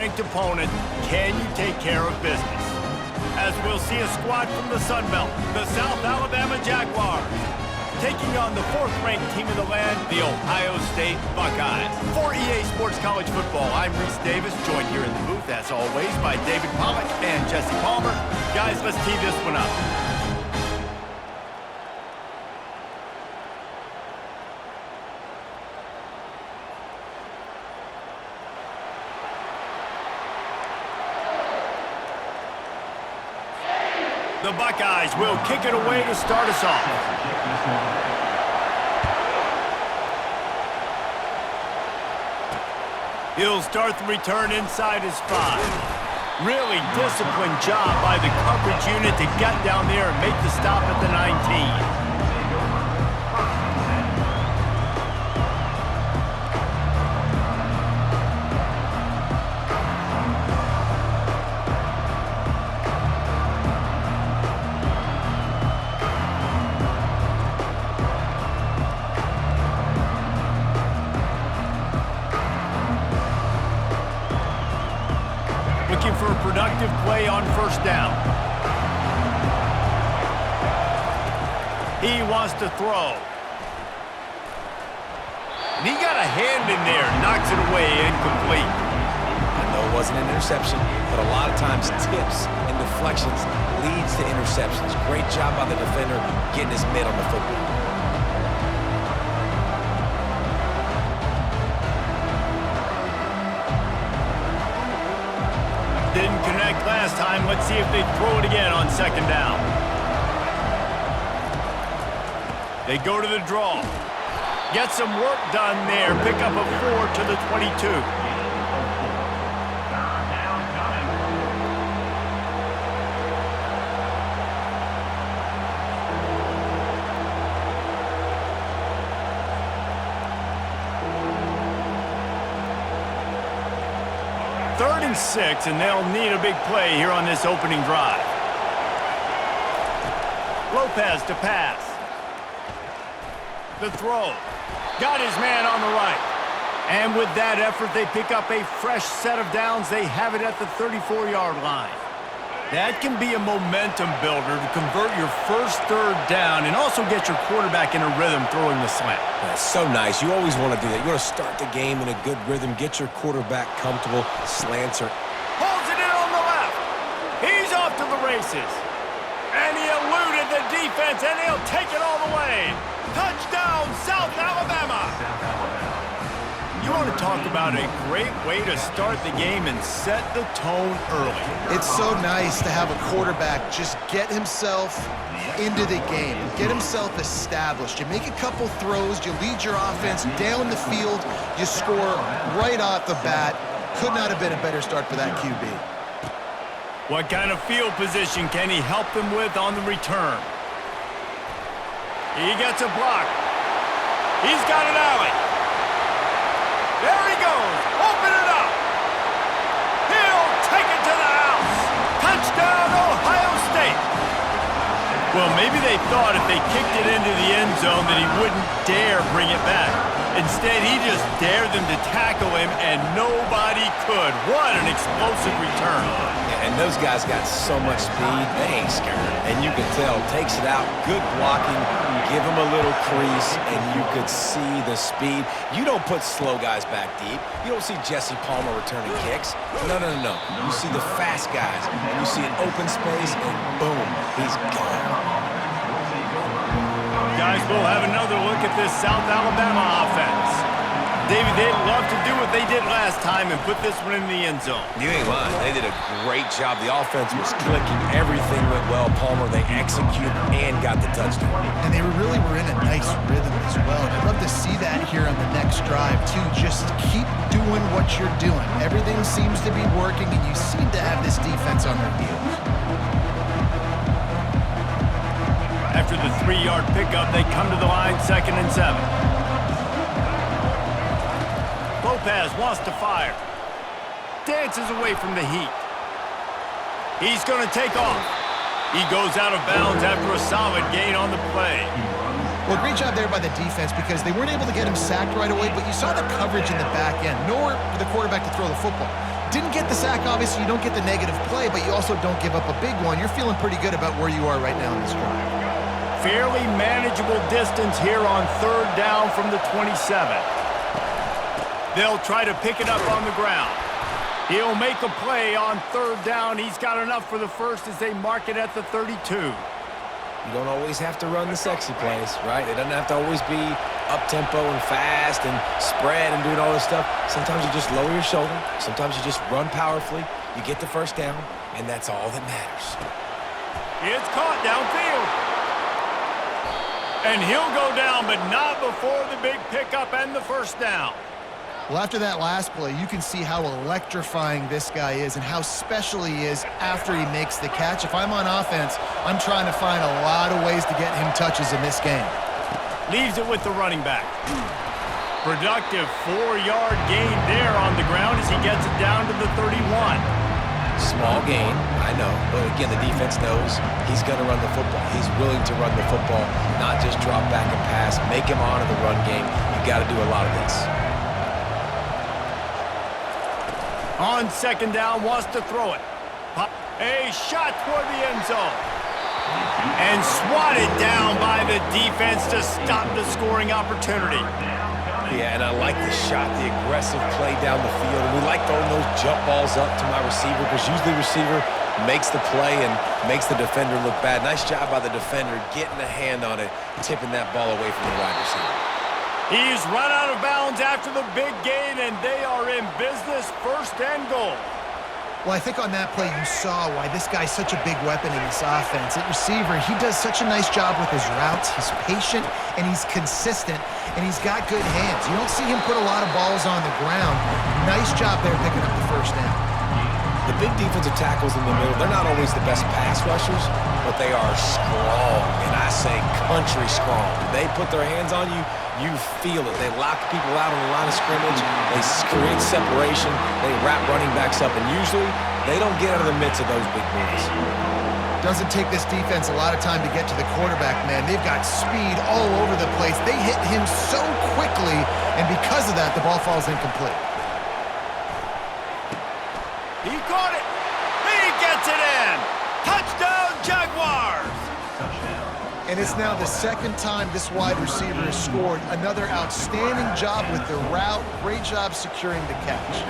Ranked opponent, can you take care of business? As we'll see a squad from the Sun Belt, the South Alabama Jaguars, taking on the fourth-ranked team in the land, the Ohio State Buckeyes. For EA Sports College Football, I'm Reese Davis, joined here in the booth, as always, by David Pollack and Jesse Palmer. Guys, let's tee this one up. The Buckeyes will kick it away to start us off. He'll start the return inside his 5. Really disciplined job by the coverage unit to get down there and make the stop at the 19. Looking for a productive play on first down. He wants to throw. And he got a hand in there, knocks it away, incomplete. I know it wasn't an interception, but a lot of times tips and deflections leads to interceptions. Great job by the defender getting his mitt on the football. Didn't connect last time. Let's see if they throw it again on second down. They go to the draw. Get some work done there. Pick up a 4 to the 22. Third and 6, and they'll need a big play here on this opening drive. Lopez to pass. The throw. Got his man on the right. And with that effort, they pick up a fresh set of downs. They have it at the 34-yard line. That can be a momentum builder to convert your first third down and also get your quarterback in a rhythm throwing the slant. That's so nice. You always want to do that. You want to start the game in a good rhythm, get your quarterback comfortable, slants her. Pulls it in on the left. He's off to the races. And he eluded the defense, and he'll take it all the way. Touchdown, South Alabama. You want to talk about a great way to start the game and set the tone early. It's so nice to have a quarterback just get himself into the game, get himself established. You make a couple throws, you lead your offense down the field, you score right off the bat. Could not have been a better start for that QB. What kind of field position can he help them with on the return? He gets a block. He's got an alley. There he goes. Open it up. He'll take it to the house. Touchdown, Ohio State. Well, maybe they thought if they kicked it into the end zone that he wouldn't dare bring it back. Instead, he just dared them to tackle him, and nobody could. What an explosive return. Yeah, and those guys got so much speed, they ain't scared. And you can tell, takes it out, good blocking, give him a little crease, and you could see the speed. You don't put slow guys back deep. You don't see Jesse Palmer returning kicks. No. You see the fast guys, and you see an open space, and boom, he's gone. Guys, we'll have another look at this South Alabama offense. David, they'd love to do what they did last time and put this one in the end zone. You ain't lying. They did a great job. The offense was clicking. Everything went well. Palmer, they executed and got the touchdown. And they really were in a nice rhythm as well. And I'd love to see that here on the next drive, too. Just keep doing what you're doing. Everything seems to be working, and you seem to have this defense on their heels. After the 3-yard pickup, they come to the line, 2nd and 7. Lopez wants to fire. Dances away from the heat. He's going to take off. He goes out of bounds after a solid gain on the play. Well, great job there by the defense because they weren't able to get him sacked right away, but you saw the coverage in the back end. Nowhere for the quarterback to throw the football. Didn't get the sack, obviously. You don't get the negative play, but you also don't give up a big one. You're feeling pretty good about where you are right now in this drive. Fairly manageable distance here on third down from the 27. They'll try to pick it up on the ground. He'll make a play on third down. He's got enough for the first as they mark it at the 32. You don't always have to run the sexy plays, right? It doesn't have to always be up-tempo and fast and spread and doing all this stuff. Sometimes you just lower your shoulder. Sometimes you just run powerfully. You get the first down, and that's all that matters. It's caught downfield. And he'll go down, but not before the big pickup and the first down. Well, after that last play, you can see how electrifying this guy is and how special he is after he makes the catch. If I'm on offense, I'm trying to find a lot of ways to get him touches in this game. Leaves it with the running back. Productive 4-yard gain there on the ground as he gets it down to the 31. Small gain, I know, but again, the defense knows he's going to run the football. He's willing to run the football, not just drop back and pass, make him honor the run game. You got to do a lot of this. On second down, wants to throw it. A shot toward the end zone. And swatted down by the defense to stop the scoring opportunity. Yeah, and I like the shot, the aggressive play down the field. And we like throwing those jump balls up to my receiver because usually the receiver makes the play and makes the defender look bad. Nice job by the defender getting a hand on it, tipping that ball away from the wide receiver. He's run out of bounds after the big gain, and they are in business, first and goal. Well, I think on that play you saw why this guy's such a big weapon in this offense. At receiver, he does such a nice job with his routes. He's patient, and he's consistent, and he's got good hands. You don't see him put a lot of balls on the ground. Nice job there picking up the first down. The big defensive tackles in the middle, they're not always the best pass rushers, but they are strong, and I say country strong. They put their hands on you, you feel it. They lock people out on the line of scrimmage. They create separation. They wrap running backs up, and usually they don't get out of the midst of those big boys. Doesn't take this defense a lot of time to get to the quarterback, man. They've got speed all over the place. They hit him so quickly, and because of that, the ball falls incomplete. He caught it. He gets it in. Touchdown, Jaguars. And it's now the second time this wide receiver has scored. Another outstanding job with the route. Great job securing the catch.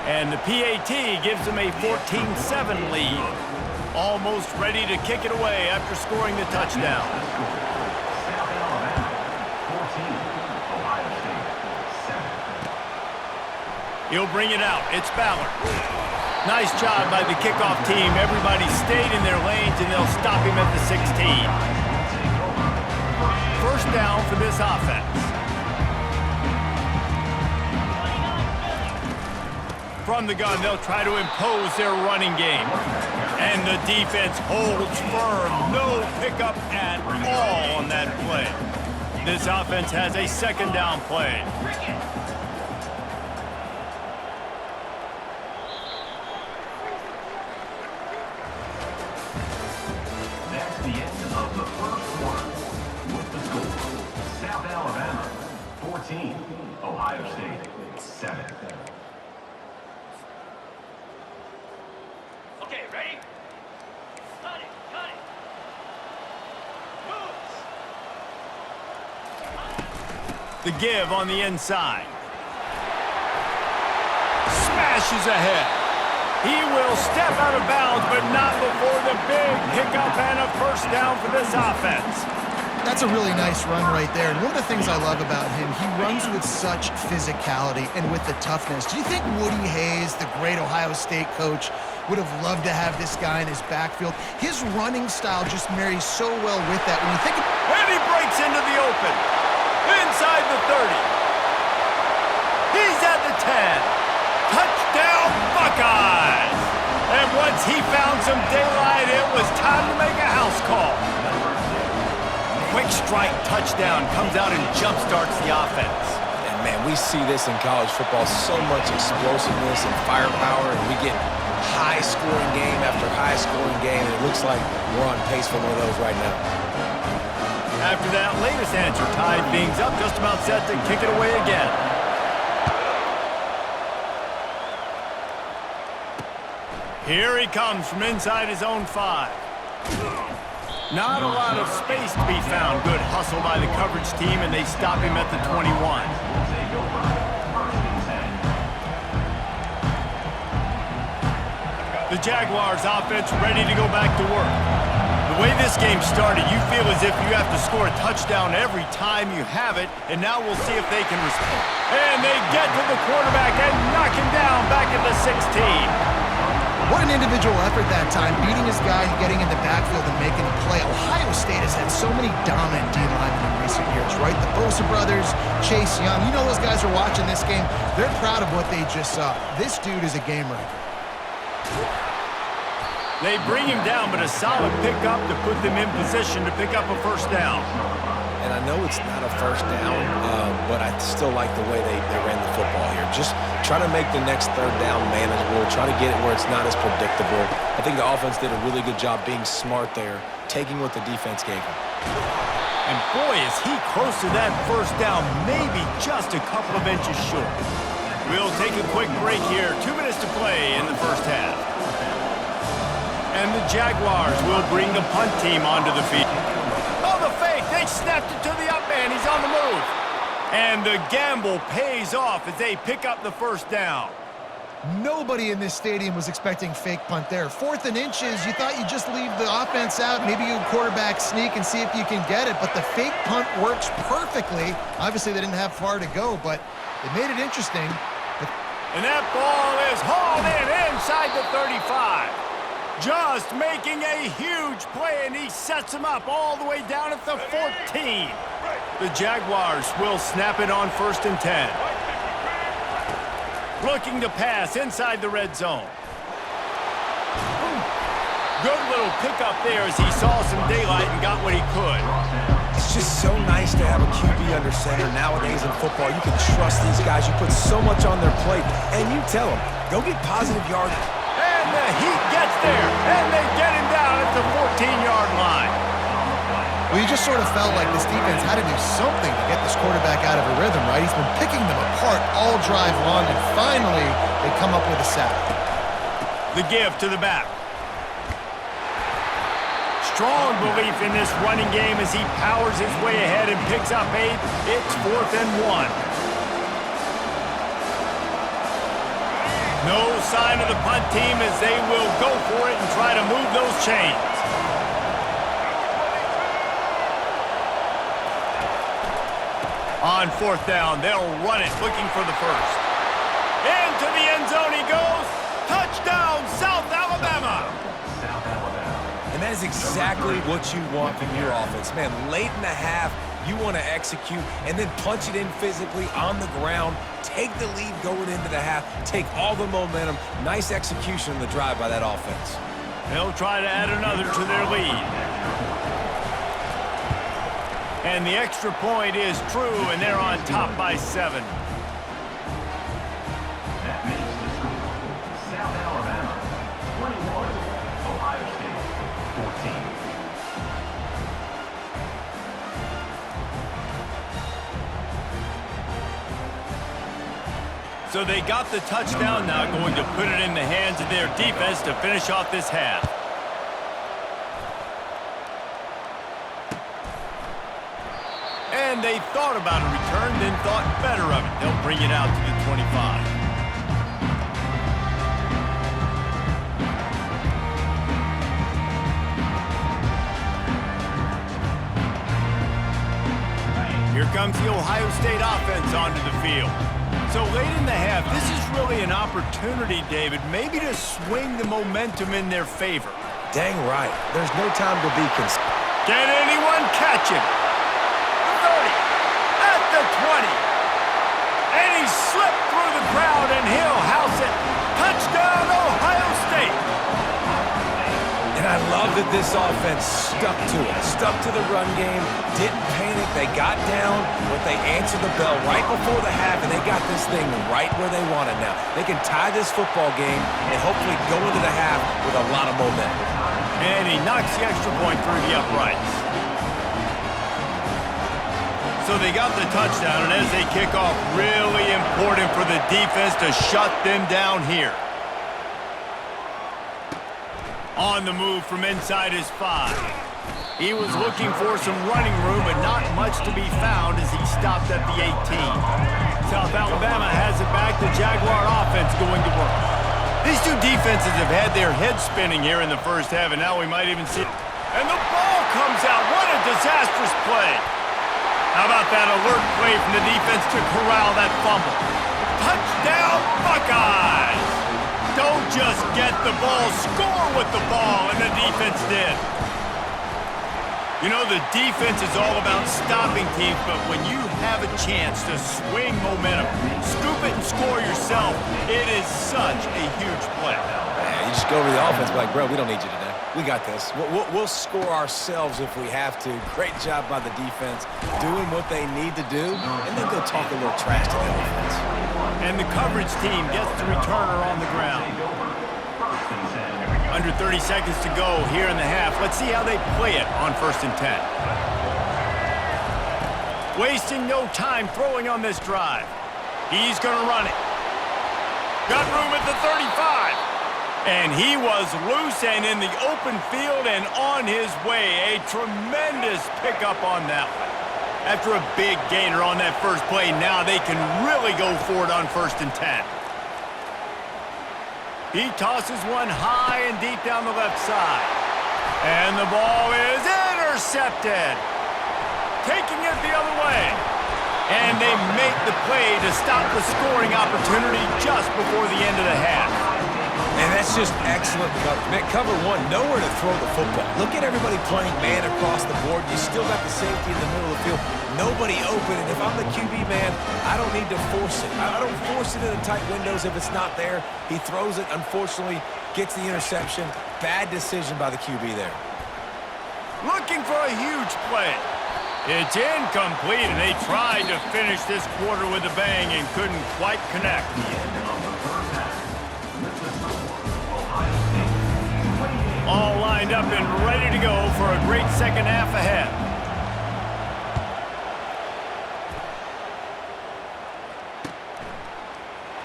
And the PAT gives them a 14-7 lead. Almost ready to kick it away after scoring the touchdown. He'll bring it out. It's Ballard. Nice job by the kickoff team. Everybody stayed in their lanes, and they'll stop him at the 16. First down for this offense. From the gun, they'll try to impose their running game. And the defense holds firm. No pickup at all on that play. This offense has a second down play. The end of the first quarter with the score. South Alabama, 14. Ohio State, 7. Okay, ready? Cut it, cut it. Moves. The give on the inside. Smashes ahead. He will step out of bounds, but not before the big pickup and a first down for this offense. That's a really nice run right there. And one of the things I love about him, he runs with such physicality and with the toughness. Do you think Woody Hayes, the great Ohio State coach, would have loved to have this guy in his backfield? His running style just marries so well with that. When you think And he breaks into the open. Inside the 30. He's at the 10. Touchdown, Buckeyes! And once he found some daylight, it was time to make a house call. Quick strike touchdown comes out and jumpstarts the offense. And man, we see this in college football, so much explosiveness and firepower, and we get high-scoring game after high-scoring game, and it looks like we're on pace for one of those right now. After that latest answer tied things up, just about set to kick it away again. Here he comes from inside his own 5. Not a lot of space to be found. Good hustle by the coverage team, and they stop him at the 21. The Jaguars offense ready to go back to work. The way this game started, you feel as if you have to score a touchdown every time you have it, and now we'll see if they can respond. And they get to the quarterback and knock him down back at the 16. What an individual effort that time, beating his guy, getting in the backfield and making a play. Ohio State has had so many dominant D-linemen in recent years, right? The Bosa brothers, Chase Young, you know those guys are watching this game. They're proud of what they just saw. This dude is a game wrecker. They bring him down, but a solid pickup to put them in position to pick up a first down. And I know it's not a first down, but I still like the way they ran the football here. Just try to make the next third down manageable. Try to get it where it's not as predictable. I think the offense did a really good job being smart there, taking what the defense gave them. And boy, is he close to that first down, maybe just a couple of inches short. We'll take a quick break here. 2 minutes to play in the first half. And the Jaguars will bring the punt team onto the field. Oh, the fake. They snapped it to the up man. He's on the move. And the gamble pays off as they pick up the first down. Nobody in this stadium was expecting fake punt there. 4th and inches, you thought you'd just leave the offense out. Maybe you quarterback sneak and see if you can get it. But the fake punt works perfectly. Obviously, they didn't have far to go, but it made it interesting. And that ball is hauled in inside the 35. Just making a huge play, and he sets him up all the way down at the 14. The Jaguars will snap it on 1st and 10. Looking to pass inside the red zone. Good little pickup there as he saw some daylight and got what he could. It's just so nice to have a QB under center. Nowadays in football, you can trust these guys. You put so much on their plate, and you tell them, go get positive yardage. And the Heat gets there, and they get him down at the 14-yard line. Well, you just sort of felt like this defense had to do something to get this quarterback out of a rhythm, right? He's been picking them apart all drive long, and finally they come up with a sack. The give to the back. Strong belief in this running game as he powers his way ahead and picks up 8. It's 4th and 1. No sign of the punt team as they will go for it and try to move those chains. On 4th down, they'll run it, looking for the first. Into the end zone he goes. Touchdown, South Alabama. And that is exactly what you want from your offense. Man, late in the half, you want to execute and then punch it in physically on the ground, take the lead going into the half, take all the momentum. Nice execution in the drive by that offense. They'll try to add another to their lead. And the extra point is true, and they're on top by 7. That makes the score. South Alabama, 21. Ohio State, 14. So they got the touchdown, now going to put it in the hands of their defense to finish off this half. And they thought about a return, then thought better of it. They'll bring it out to the 25. Here comes the Ohio State offense onto the field. So late in the half, this is really an opportunity, David, maybe to swing the momentum in their favor. Dang right. There's no time to be concerned. Can anyone catch him? 30, at the 20. And he slipped through the crowd, and he'll house it. Touchdown, Ohio State. And I love that this offense stuck to it, stuck to the run game, didn't panic. They got down, but they answered the bell right before the half, and they got this thing right where they want it now. They can tie this football game and hopefully go into the half with a lot of momentum. And he knocks the extra point through the uprights. So they got the touchdown, and as they kick off, really important for the defense to shut them down here. On the move from inside his 5. He was looking for some running room, but not much to be found as he stopped at the 18. South Alabama has it back. The Jaguar offense going to work. These two defenses have had their heads spinning here in the first half, and now we might even see... And the ball comes out. What a disastrous play. How about that alert play from the defense to corral that fumble? Touchdown, Buckeyes! Don't just get the ball, score with the ball, and the defense did. You know, the defense is all about stopping teams, but when you have a chance to swing momentum, scoop it and score yourself, it is such a huge play. Man, you just go over the offense, be like, bro, we don't need you today. We got this. We'll score ourselves if we have to. Great job by the defense, doing what they need to do, and then go talk a little trash to the offense. And the coverage team gets the returner on the ground. Under 30 seconds to go here in the half. Let's see how they play it on 1st and 10. Wasting no time throwing on this drive. He's going to run it. Got room at the 35. And he was loose and in the open field and on his way. A tremendous pickup on that one. After a big gainer on that first play, now they can really go for it on 1st and 10. He tosses one high and deep down the left side. And the ball is intercepted. Taking it the other way. And they make the play to stop the scoring opportunity just before the end of the half. And that's just excellent coverage. Cover one, nowhere to throw the football. Look at everybody playing man across the board. You still got the safety in the middle of the field. Nobody open, and if I'm the QB man, I don't need to force it. I don't force it in the tight windows if it's not there. He throws it, unfortunately, gets the interception. Bad decision by the QB there. Looking for a huge play. It's incomplete, and they tried to finish this quarter with a bang and couldn't quite connect. All lined up and ready to go for a great second half ahead.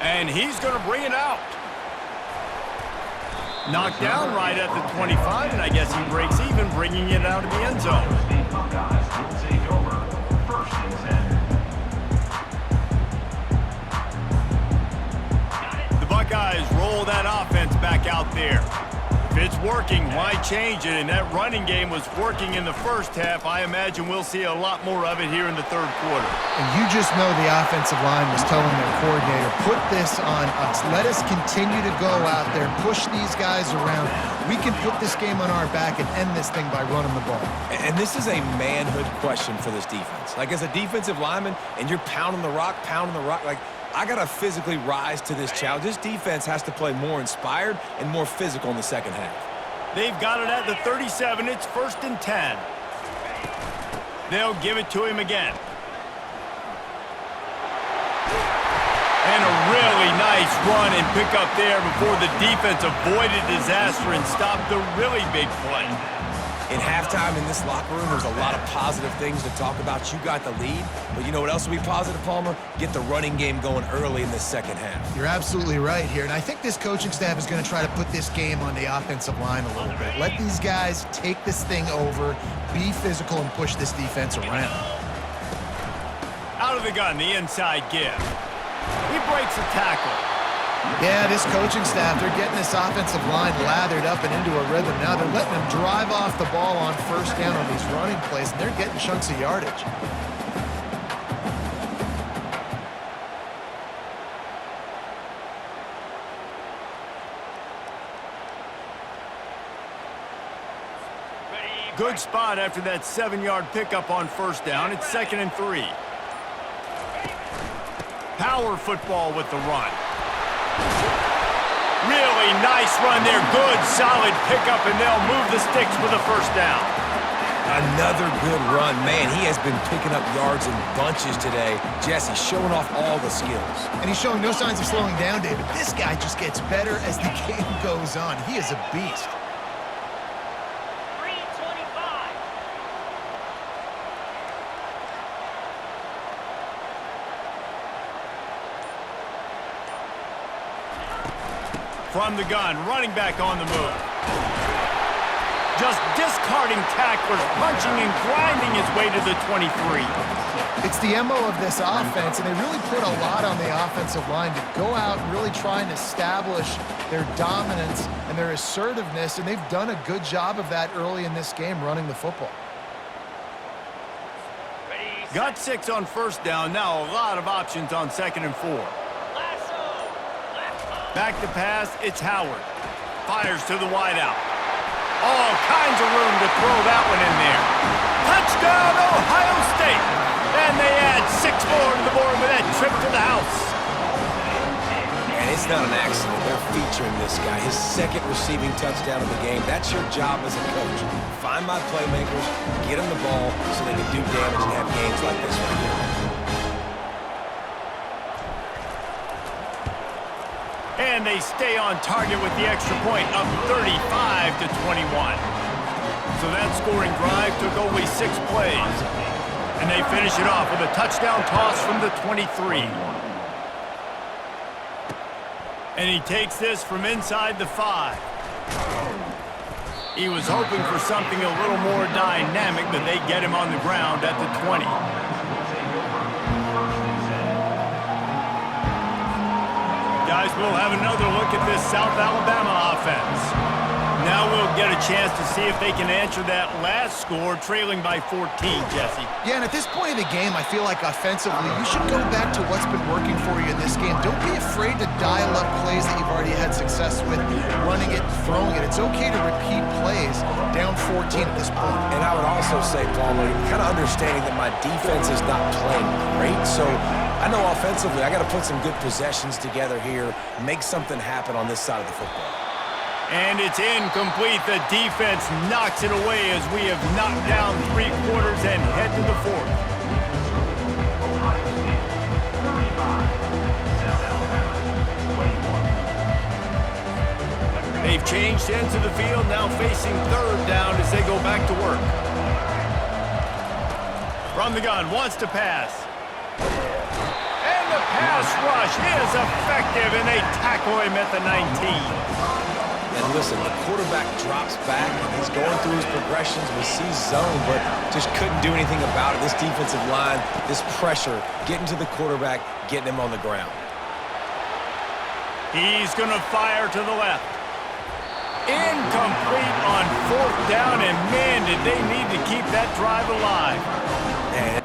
And he's going to bring it out. Knocked down right at the 25, and I guess he breaks even, bringing it out of the end zone. The Buckeyes roll that offense back out there. If it's working, why change it? And that running game was working in the first half. I imagine we'll see a lot more of it here in the third quarter. And you just know the offensive line was telling their coordinator, put this on us. Let us continue to go out there, push these guys around. We can put this game on our back and end this thing by running the ball. And this is a manhood question for this defense. Like, as a defensive lineman, and you're pounding the rock, like, I got to physically rise to this challenge. This defense has to play more inspired and more physical in the second half. They've got it at the 37. It's 1st and 10. They'll give it to him again. And a really nice run and pick up there before the defense avoided disaster and stopped the really big play. In halftime in this locker room, there's a lot of positive things to talk about. You got the lead, but you know what else will be positive, Palmer? Get the running game going early in the second half. You're absolutely right here, and I think this coaching staff is going to try to put this game on the offensive line a little bit. Let these guys take this thing over, be physical, and push this defense around. Out of the gun, the inside give. He breaks a tackle. Yeah, this coaching staff, they're getting this offensive line lathered up and into a rhythm. Now they're letting them drive off the ball on 1st down on these running plays, and they're getting chunks of yardage. Good spot after that 7-yard pickup on 1st down. It's 2nd and 3. Power football with the run. Really nice run there. Good, solid pickup, and they'll move the sticks with a 1st down. Another good run. Man, he has been picking up yards in bunches today. Jesse showing off all the skills. And he's showing no signs of slowing down, David. This guy just gets better as the game goes on. He is a beast. From the gun, running back on the move. just discarding tacklers, punching and grinding his way to the 23. It's the MO of this offense, and they really put a lot on the offensive line to go out and really try and establish their dominance and their assertiveness, and they've done a good job of that early in this game running the football. Got 6 on first down, now a lot of options on 2nd and 4. Back to pass, it's Howard. Fires to the wideout. All kinds of room to throw that one in there. Touchdown, Ohio State! And they add 6 more to the board with that trip to the house. And it's not an accident. They're featuring this guy. His 2nd receiving touchdown of the game. That's your job as a coach. Find my playmakers, get them the ball so they can do damage and have games like this right here. And they stay on target with the extra point, up 35-21. So that scoring drive took only 6 plays. And they finish it off with a touchdown toss from the 23. And he takes this from inside the 5. He was hoping for something a little more dynamic, but they get him on the ground at the 20. Guys, we'll have another look at this South Alabama offense. Now we'll get a chance to see if they can answer that last score, trailing by 14, Jesse. Yeah, and at this point in the game, I feel like offensively, you should go back to what's been working for you in this game. Don't be afraid to dial up plays that you've already had success with, running it, throwing it. It's okay to repeat plays down 14 at this point. And I would also say, Palmer, kind of understanding that my defense is not playing great, so I know offensively I got to put some good possessions together here, make something happen on this side of the football. And it's incomplete. The defense knocks it away as we have knocked down 3 quarters and head to the 4th. They've changed ends of the field, now facing 3rd down as they go back to work. From the gun, wants to pass. And the pass rush is effective, and they tackle him at the 19. And listen, the quarterback drops back, and he's going through his progressions. We see zone, but just couldn't do anything about it. This defensive line, this pressure, getting to the quarterback, getting him on the ground. He's going to fire to the left. Incomplete on 4th down, and man, did they need to keep that drive alive. And